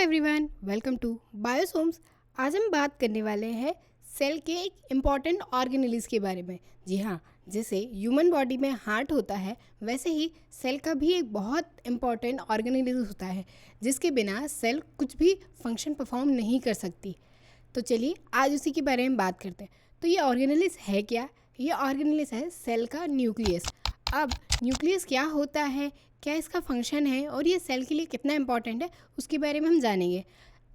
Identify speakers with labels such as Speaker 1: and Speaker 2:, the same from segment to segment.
Speaker 1: Everyone, welcome to बायोसोम्स। आज हम बात करने वाले हैं सेल के एक इम्पॉर्टेंट ऑर्गेनेल्स के बारे में। जी हाँ, जैसे ह्यूमन बॉडी में हार्ट होता है, वैसे ही सेल का भी एक बहुत इम्पॉर्टेंट ऑर्गेनेल्स होता है, जिसके बिना सेल कुछ भी फंक्शन परफॉर्म नहीं कर सकती। तो चलिए आज उसी के बारे में बात करते हैं। तो ये ऑर्गेनेल्स है क्या? ये ऑर्गेनेल्स है सेल का न्यूक्लियस। अब न्यूक्लियस क्या होता है, क्या इसका फंक्शन है और ये सेल के लिए कितना इम्पॉर्टेंट है, उसके बारे में हम जानेंगे।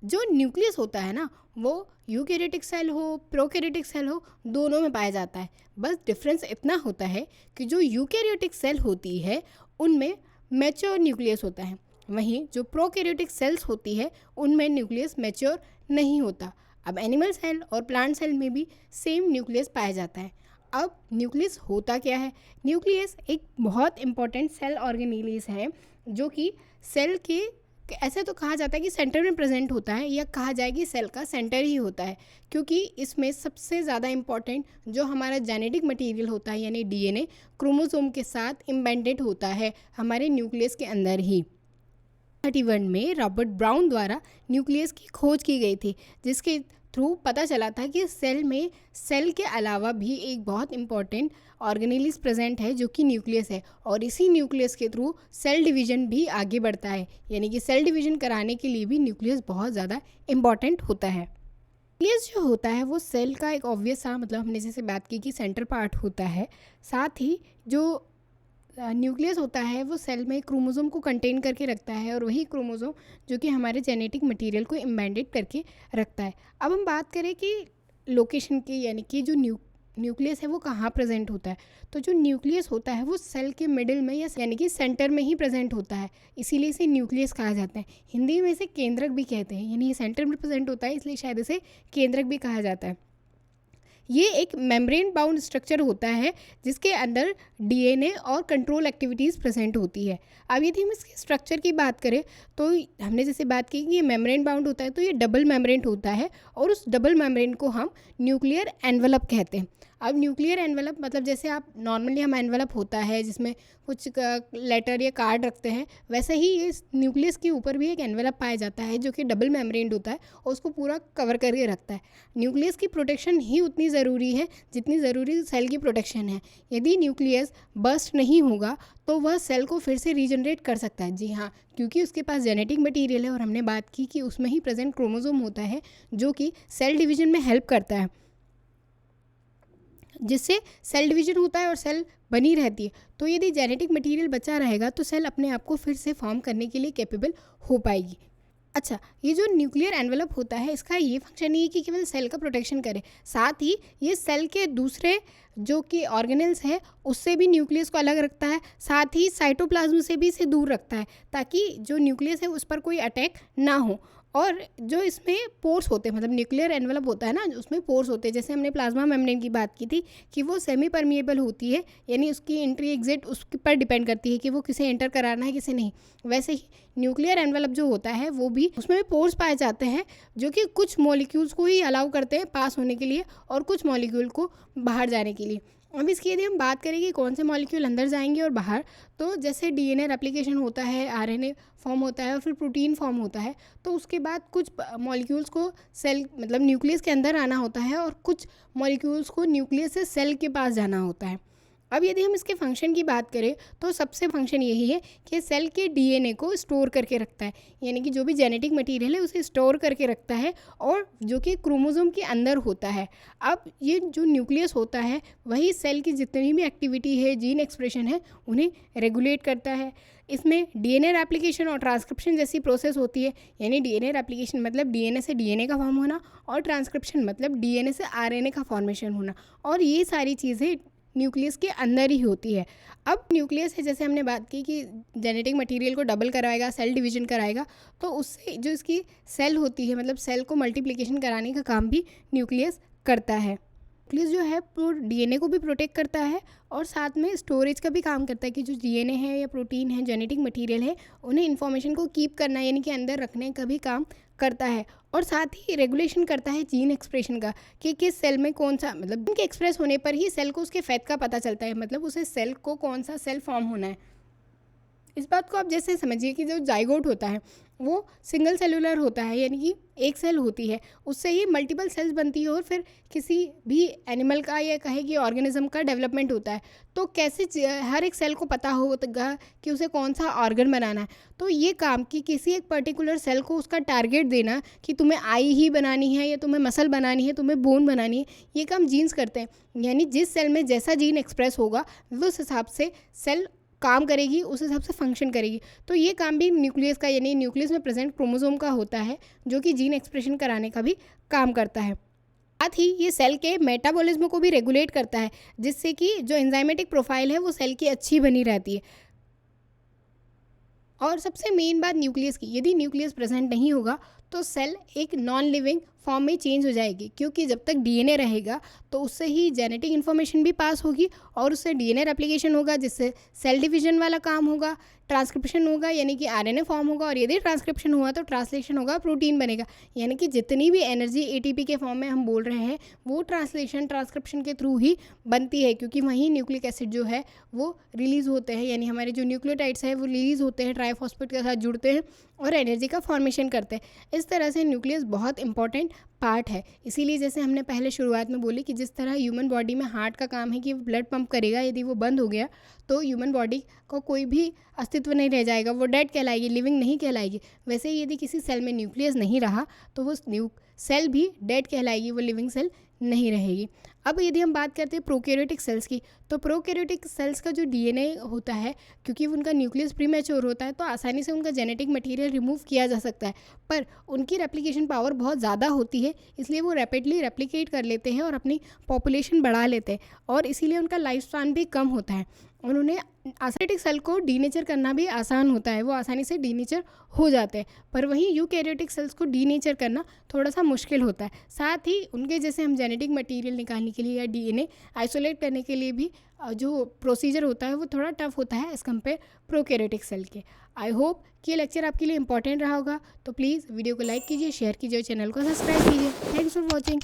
Speaker 1: जो न्यूक्लियस होता है ना, वो यूकैरियोटिक सेल हो, प्रोकैरियोटिक सेल हो, दोनों में पाया जाता है। बस डिफरेंस इतना होता है कि जो यूकैरियोटिक सेल होती है उनमें मैच्योर न्यूक्लियस होता है, वहीं जो प्रोकैरियोटिक सेल्स होती है उनमें न्यूक्लियस मैच्योर नहीं होता। अब एनिमल सेल और प्लांट सेल में भी सेम न्यूक्लियस पाया जाता है। अब न्यूक्लियस होता क्या है? न्यूक्लियस एक बहुत इंपॉर्टेंट सेल ऑर्गेनेल्स है, जो कि सेल के ऐसे तो कहा जाता है कि सेंटर में प्रेजेंट होता है, या कहा जाए कि सेल का सेंटर ही होता है, क्योंकि इसमें सबसे ज़्यादा इम्पॉर्टेंट जो हमारा जेनेटिक मटेरियल होता है यानी डीएनए क्रोमोसोम के साथ इम्बेडेड होता है हमारे न्यूक्लियस के अंदर ही। 1931 में रॉबर्ट ब्राउन द्वारा न्यूक्लियस की खोज की गई थी, जिसके थ्रू पता चला था कि सेल में सेल के अलावा भी एक बहुत इंपॉर्टेंट ऑर्गेनेल्स प्रेजेंट है जो कि न्यूक्लियस है, और इसी न्यूक्लियस के थ्रू सेल डिवीजन भी आगे बढ़ता है। यानी कि सेल डिवीजन कराने के लिए भी न्यूक्लियस बहुत ज़्यादा इम्पॉर्टेंट होता है। न्यूक्लियस जो होता है वो सेल का एक ऑब्वियस सा, मतलब हमने जैसे बात की कि सेंटर पार्ट होता है। साथ ही जो न्यूक्लियस होता है वो सेल में क्रोमोसोम को कंटेन करके रखता है, और वही क्रोमोसोम जो कि हमारे जेनेटिक मटेरियल को इम्बेडेड करके रखता है। अब हम बात करें कि लोकेशन की, यानी कि जो न्यूक्लियस है वो कहाँ प्रेजेंट होता है। तो जो न्यूक्लियस होता है वो सेल के मिडिल में या यानी कि सेंटर में ही प्रेजेंट होता है, इसीलिए इसे न्यूक्लियस कहा जाता है। हिंदी में इसे केंद्रक भी कहते हैं, यानी ये सेंटर में प्रेजेंट होता है, इसलिए शायद इसे केंद्रक भी कहा जाता है। ये एक मेम्ब्रेन बाउंड स्ट्रक्चर होता है जिसके अंदर डीएनए और कंट्रोल एक्टिविटीज़ प्रेजेंट होती है। अब यदि हम इसके स्ट्रक्चर की बात करें तो हमने जैसे बात की कि ये मेम्ब्रेन बाउंड होता है, तो ये डबल मेम्ब्रेन होता है, और उस डबल मेम्ब्रेन को हम न्यूक्लियर एनवलप कहते हैं। अब न्यूक्लियर एनवलप मतलब जैसे आप नॉर्मली हम एनवलप होता है जिसमें कुछ लेटर या कार्ड रखते हैं, वैसे ही इस न्यूक्लियस के ऊपर भी एक एनवलप पाया जाता है जो कि डबल मेम्ब्रेन होता है और उसको पूरा कवर करके रखता है। न्यूक्लियस की प्रोटेक्शन ही उतनी ज़रूरी है जितनी ज़रूरी सेल की प्रोटेक्शन है। यदि न्यूक्लियस बर्स्ट नहीं होगा तो वह सेल को फिर से रीजनरेट कर सकता है। जी हाँ, क्योंकि उसके पास जेनेटिक मटेरियल है, और हमने बात की कि उसमें ही प्रेजेंट क्रोमोसोम होता है जो कि सेल डिवीजन में हेल्प करता है, जिससे सेल डिवीजन होता है और सेल बनी रहती है। तो यदि जेनेटिक मटेरियल बचा रहेगा तो सेल अपने आप को फिर से फॉर्म करने के लिए कैपेबल हो पाएगी। अच्छा, ये जो न्यूक्लियर एनवलप होता है इसका ये फंक्शन नहीं है कि केवल सेल का प्रोटेक्शन करे, साथ ही ये सेल के दूसरे जो कि ऑर्गेनेल्स है उससे भी न्यूक्लियस को अलग रखता है, साथ ही साइटोप्लाज्म से भी इसे दूर रखता है, ताकि जो न्यूक्लियस है उस पर कोई अटैक ना हो। और जो इसमें पोर्स होते हैं, मतलब न्यूक्लियर एनवलप होता है ना, उसमें पोर्स होते हैं, जैसे हमने प्लाज्मा मेम्ब्रेन की बात की थी कि वो सेमी परमिएबल होती है, यानी उसकी एंट्री एग्जिट उस पर डिपेंड करती है कि वो किसे एंटर कराना है किसे नहीं। वैसे ही न्यूक्लियर एनवलप जो होता है वो भी, उसमें भी पोर्स पाए जाते हैं जो कि कुछ मॉलिक्यूल्स को ही अलाउ करते हैं पास होने के लिए और कुछ मॉलिक्यूल को बाहर जाने के लिए। अब इसकी यदि हम बात करें कि कौन से मॉलिक्यूल अंदर जाएंगे और बाहर, तो जैसे डीएनए रेप्लिकेशन होता है, आरएनए फॉर्म होता है और फिर प्रोटीन फॉर्म होता है, तो उसके बाद कुछ मॉलिक्यूल्स को सेल मतलब न्यूक्लियस के अंदर आना होता है, और कुछ मॉलिक्यूल्स को न्यूक्लियस से सेल के पास जाना होता है। अब यदि हम इसके फंक्शन की बात करें तो सबसे फंक्शन यही है कि सेल के डीएनए को स्टोर करके रखता है, यानी कि जो भी जेनेटिक मटेरियल है उसे स्टोर करके रखता है, और जो कि क्रोमोसोम के अंदर होता है। अब ये जो न्यूक्लियस होता है वही सेल की जितनी भी एक्टिविटी है, जीन एक्सप्रेशन है, उन्हें रेगुलेट करता है। इसमें डीएनए रेप्लिकेशन और ट्रांसक्रिप्शन जैसी प्रोसेस होती है, यानी डीएनए रेप्लिकेशन मतलब डीएनए से डीएनए का फॉर्म होना, और ट्रांसक्रिप्शन मतलब डीएनए से आरएनए का फॉर्मेशन होना, और ये सारी चीज़ें न्यूक्लियस के अंदर ही होती है। अब न्यूक्लियस है, जैसे हमने बात की कि जेनेटिक मटेरियल को डबल कराएगा, सेल डिवीजन कराएगा, तो उससे जो इसकी सेल होती है, मतलब सेल को मल्टीप्लिकेशन कराने का काम भी न्यूक्लियस करता है। न्यूक्लियस जो है वो डीएनए को भी प्रोटेक्ट करता है, और साथ में स्टोरेज का भी काम करता है कि जो डीएनए है या प्रोटीन है, जेनेटिक मटेरियल है, उन्हें इन्फॉर्मेशन को कीप करना यानी कि अंदर रखने का भी काम करता है, और साथ ही रेगुलेशन करता है जीन एक्सप्रेशन का कि किस सेल में कौन सा, मतलब इनके एक्सप्रेस होने पर ही सेल को उसके फैट का पता चलता है, मतलब उसे सेल को कौन सा सेल फॉर्म होना है। इस बात को आप जैसे समझिए कि जो जाइगोट होता है वो सिंगल सेलुलर होता है, यानी कि एक सेल होती है, उससे ही मल्टीपल सेल्स बनती है और फिर किसी भी एनिमल का या कहे कि ऑर्गेनिज्म का डेवलपमेंट होता है। तो कैसे हर एक सेल को पता होगा कि उसे कौन सा ऑर्गन बनाना है। तो ये काम कि किसी एक पर्टिकुलर सेल को उसका टारगेट देना कि तुम्हें आई ही बनानी है या तुम्हें मसल बनानी है, तुम्हें बोन बनानी है, ये काम जीन्स करते हैं। यानी जिस सेल में जैसा जीन एक्सप्रेस होगा उस हिसाब से सेल काम करेगी, उस हिसाब से फंक्शन करेगी। तो ये काम भी न्यूक्लियस का, यानी न्यूक्लियस में प्रेजेंट क्रोमोसोम का होता है, जो कि जीन एक्सप्रेशन कराने का भी काम करता है। साथ ही ये सेल के मेटाबॉलिज्म को भी रेगुलेट करता है, जिससे कि जो एंजाइमेटिक प्रोफाइल है वो सेल की अच्छी बनी रहती है। और सबसे मेन बात न्यूक्लियस की, यदि न्यूक्लियस प्रेजेंट नहीं होगा तो सेल एक नॉन लिविंग फॉर्म में चेंज हो जाएगी, क्योंकि जब तक डीएनए रहेगा तो उससे ही जेनेटिक इन्फॉर्मेशन भी पास होगी और उससे डीएनए रेप्लिकेशन होगा, जिससे सेल डिवीजन वाला काम होगा, ट्रांसक्रिप्शन होगा यानी कि आरएनए फॉर्म होगा, और यदि ट्रांसक्रिप्शन हुआ तो ट्रांसलेशन होगा, प्रोटीन बनेगा। यानी कि जितनी भी एनर्जी एटीपी के फॉर्म में हम बोल रहे हैं वो ट्रांसक्रिप्शन के थ्रू ही बनती है, क्योंकि वहीं न्यूक्लिक एसिड जो है वो रिलीज़ होते हैं, यानी हमारे जो न्यूक्लियोटाइड्स हैं वो रिलीज़ होते हैं, ट्राइफॉस्फेट के साथ जुड़ते हैं और एनर्जी का फॉर्मेशन करते हैं। इस तरह से न्यूक्लियस बहुत इंपॉर्टेंट पार्ट है। इसीलिए जैसे हमने पहले शुरुआत में बोली कि जिस तरह ह्यूमन बॉडी में हार्ट का काम है कि वो ब्लड पंप करेगा, यदि वो बंद हो गया तो ह्यूमन बॉडी को कोई भी अस्तित्व नहीं रह जाएगा, वो डेड कहलाएगी, लिविंग नहीं कहलाएगी। वैसे ही यदि किसी सेल में न्यूक्लियस नहीं रहा तो वो सेल भी डेड कहलाएगी, वो लिविंग सेल नहीं रहेगी। अब यदि हम बात करते हैं प्रोकैरियोटिक सेल्स की, तो प्रोकैरियोटिक सेल्स का जो डीएनए होता है, क्योंकि उनका न्यूक्लियस प्रीमैच्योर होता है तो आसानी से उनका जेनेटिक मटेरियल रिमूव किया जा सकता है, पर उनकी रेप्लिकेशन पावर बहुत ज़्यादा होती है, इसलिए वो रैपिडली रेप्लिकेट कर लेते हैं और अपनी पॉपुलेशन बढ़ा लेते हैं, और इसीलिए उनका लाइफ स्पैन भी कम होता है। और उन्हें एसिडिक सेल को डीनेचर करना भी आसान होता है, वो आसानी से डीनेचर हो जाते हैं, पर वहीं यूकैरियोटिक सेल्स को डीनेचर करना थोड़ा सा मुश्किल होता है। साथ ही उनके जैसे हम जेनेटिक मटेरियल निकालने के लिए या डीएनए आइसोलेट करने के लिए भी जो प्रोसीजर होता है वो थोड़ा टफ होता है एज़ कम्पेयर प्रोकैरियोटिक सेल के। आई होप कि ये लेक्चर आपके लिए इंपॉर्टेंट रहा होगा, तो प्लीज़ वीडियो को लाइक कीजिए, शेयर कीजिए और चैनल को सब्सक्राइब कीजिए। Thanks for watching.